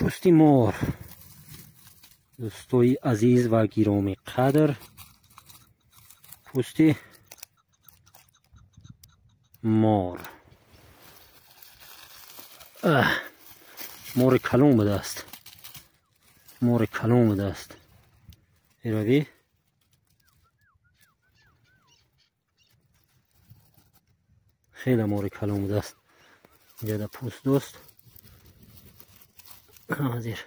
پوستی مار. دوستای عزیز و گرامی قدر، پوستی مار. مار کلون بوده است، مار کلون بوده است. ایروی خیلی مار کلون بوده است. اینجا در پوست دوست حاضر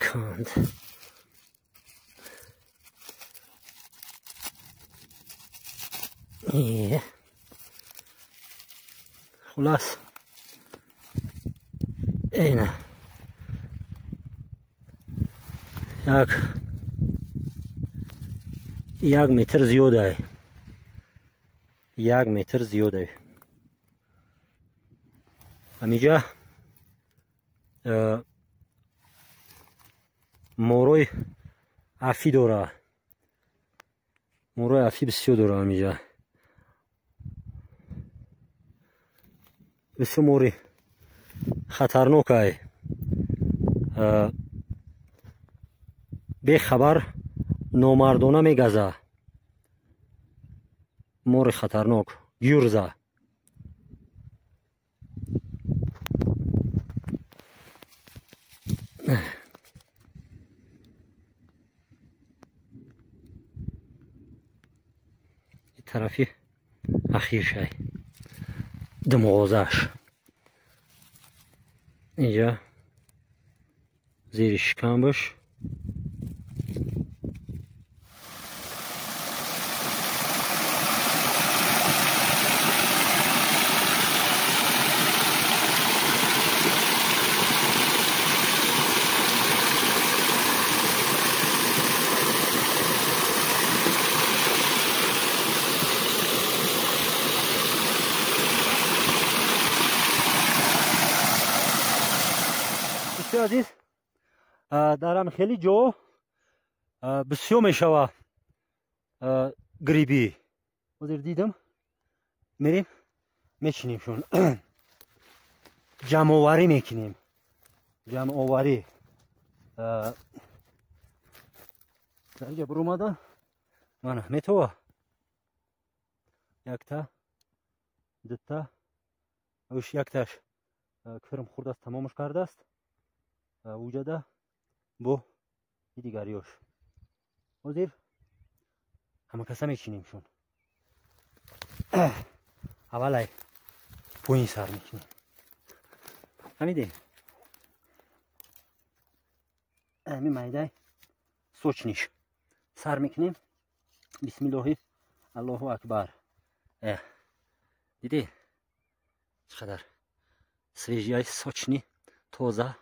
کند. خلاص اینه یک متر زیاده، یک متر زیاده. همینجا موروی افی داره، موروی افی بسیار داره. همینجا بسیار موری خطرناکه. به خبر نامردانه میگزه. مور خطرناک گیرزه. این طرفی اخیر شای دماغازش. اینجا زیر شکمش عزیز درم خیلی جا بسیار میشوه گریبی. بازیر دیدم میریم میچینیم شون جمع آوری میکنیم. جمع آوری اینجا برو اومدن من میتوه یک تا دو تا اوش یک تاش کرم خورده است، تمامش کرده است. وجوده بو دیگریوش وزیر همه کسا میچینیم شون. اول پوین سر میکنیم. همیده همین مایده سوچنیش سر میکنیم. بسم الله الله اکبر. دیدی چقدر سویجی های سوچنی تازه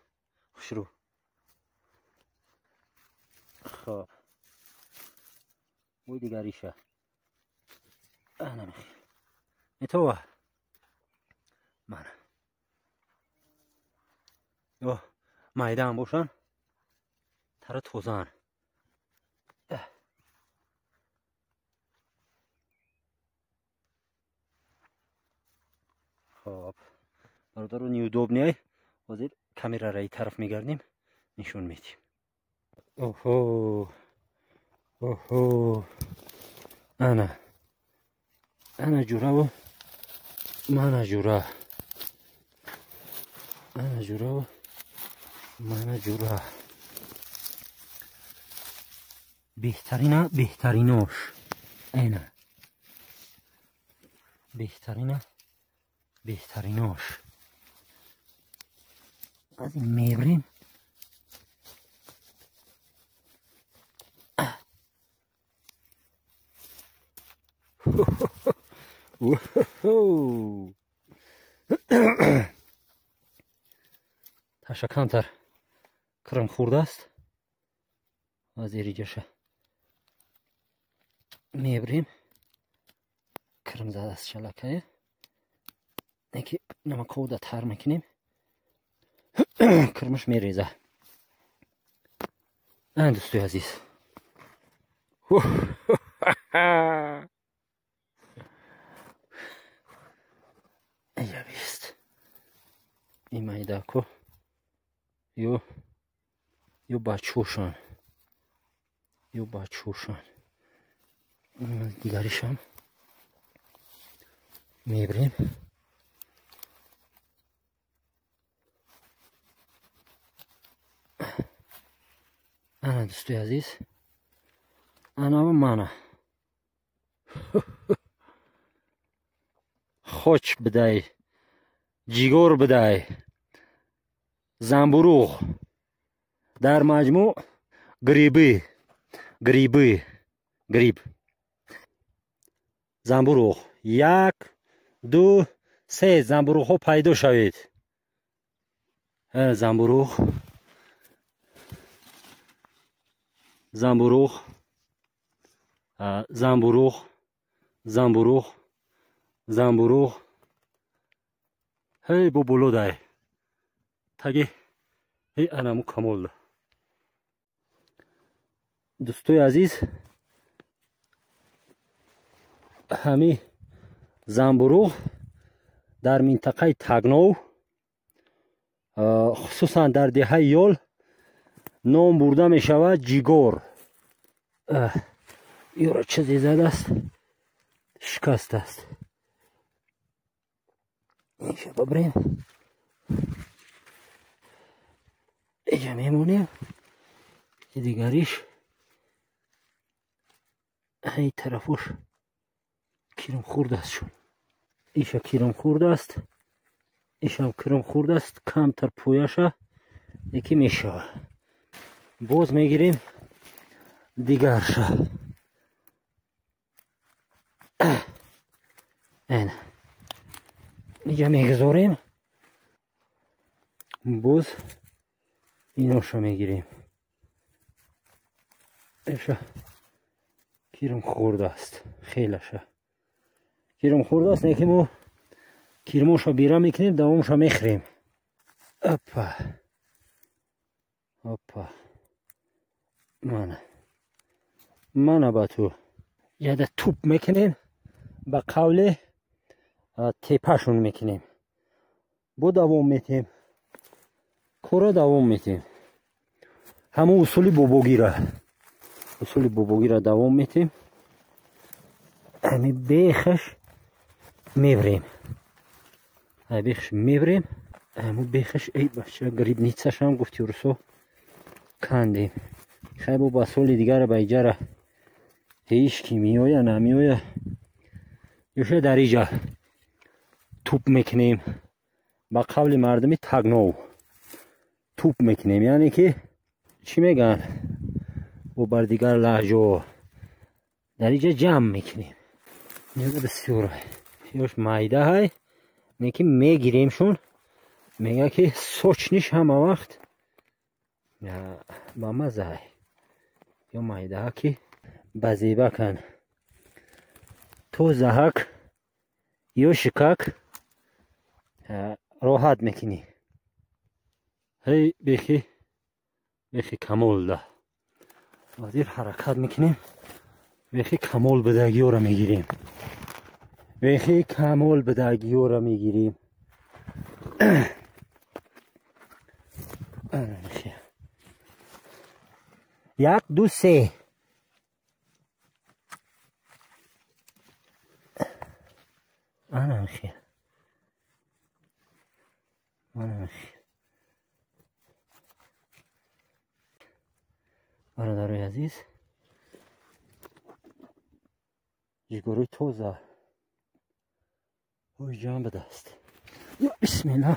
شروع. خب بوی دیگریشه نمیخیر میتوه من یا مایده هم باشن تره توزن. خب برادر رو نیودوبنی وزیر کامیرا را این طرف میگردیم نشون میدیم. اوهو اوهو انا جوره و من جوره، انا جوره و من جوره. بهتریناش اینه، بهتریناش از این میبریم. تشکانتر کرم خورده است. از ایریجاشه میبریم. کرم زده است شلکه. یکی نمک او تر میکنیم. کرمش میریزه. دوستای عزیز اینجا بیست این میدکو یو بچوشان دیگریش هم میبریم. انا دوستای عزیز انا و منه خوش بدای جیگور بدای زنبوروغ در مجموع گریب زنبوروغ 1 2 3 زنبوروغ ها پیدا شوید. زنبوروغ هی بو بولو دای تاگی هی انامو کامل. دوستای عزیز همی زنبوروغ در منطقه تگنو خصوصا در دهه یول نام برده می شود جیگور. یورا چیزی زده است شکست است. اینجا ببریم اینجا میمونیم. دیگریش این طرفش کرم خورده است. شون ایشا کرم خورده است ایشم کرم خورده است. کمتر پویاشه یکی میشه. باز میگیریم دیگرشه. اینجا میگذاریم. باز ایناشو میگیریم. ایشا کرم خورده است. خیلیشه کرم خورده است. یکی ما کرماشو بیرا میکنیم دوامشو میخریم. اپا منه با تو یاده توپ میکنیم با قول تیپشون میکنیم. با دوام میتیم کورا دوام میتیم. همون اصول بوبوگی را دوام میتیم. همین بیخش میبریم. همون بیخش ای بچه گریب نیتسش هم گفتی رسو کندیم. خیلی با سال دیگر با ایجا هیچ کی میویا نمیویا یوشه در ایجا توپ میکنیم. با قبل مردمی تگنو توپ میکنیم. یعنی که چی میگن و بر دیگر لحجه در اینجا جمع میکنیم. اینجا بسیار یوش مایده های نیکی میگیریم شون. میگه که سوچ نیش همه وقت با مزه های یا مایده ها که بزیبه کن تو زهک یا شکک راحت میکنی. هی بیخی کمال ده وزیر حرکت میکنیم. بیخی کمال بدگی ها را میگیریم. یک دو سه انا میخوام برادرای عزیز جگروی توزه اوی جان به دست یا بسم الله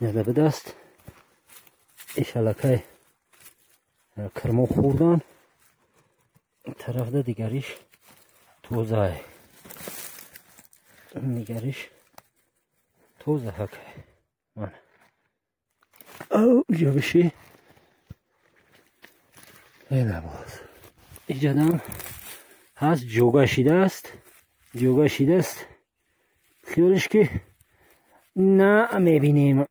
یاده به دست ایشالکه کرمو خوردن. طرف ده دیگریش توزه هکه من او جا بشی خیلی باز اینجا دم هست جوگا شیده است. خیالش که نه میبینیم.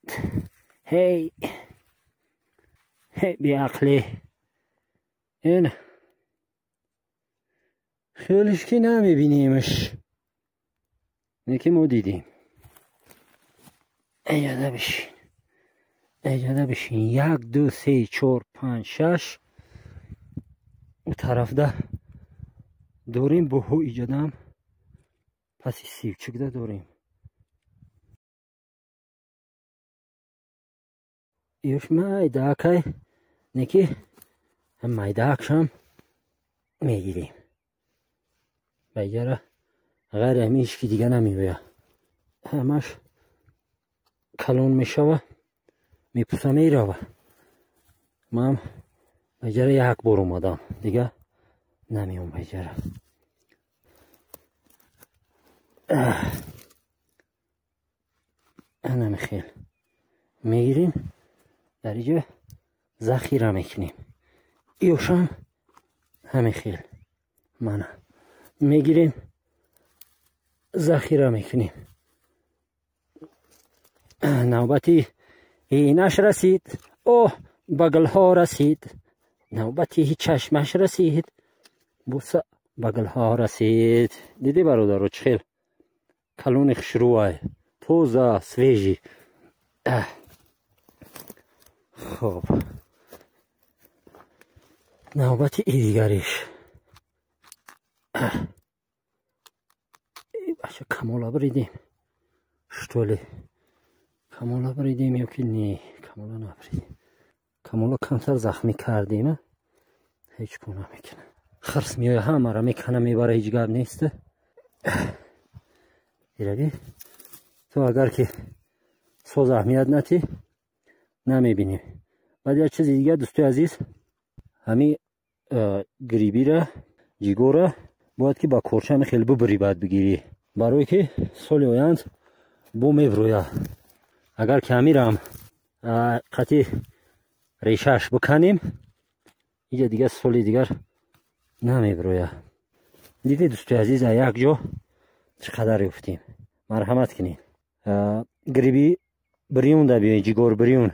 هی بی عقلی این خیالش که نمیبینیمش، اینه که ما دیدیم. اجازه بشین 1 2 3 4 5 6 اون طرف ده داریم با هو ایجادم پس سیوچک ده داریم. ایوش مایداکای نکی هم مایداکشم میگیریم بگره غیر همیش که دیگه نمیویا همش کلون میشوه میپوسه میروه. من بگره 1 بار اومدم دیگه نمیام بگره. انا خیل میگیریم در اینجا ذخیره میکنیم. ایوشم همه خیل منه میگیریم ذخیره میکنیم. نوبتی اینش رسید، اوه بگل ها رسید. نوبتی چشمش رسید، بوسه بگل ها رسید. دیدی برادر چخیل کلون خشروه توزه سویجی. خب نوبتی ای دیگریش. باشه کمالا بریدیم شتولی کمالا بریدیم یا که نی کمالا نبریدیم. کمالا کمتر زخمی کردیم هیچ کنه میکنه. خرس میای همه را میکنه میبره هیچ گب نیسته. دیرگی تو اگر که سوز اهمیت نتی نمیبینی. بعد یک چیز دیگه دوستو عزیز همی گریبی را جیگو را باید که با کورچه خیلی ببری باید بگیری برای که سال آیند بو میبرویه. اگر کمی را هم قطعی ریشش بکنیم اینجا دیگه سال دیگر نمیبرویه. دیدی دوستو عزیز یک جا چقدر افتیم. مرحمت کنین. گریبی بریون دا بیایی جیگور بریون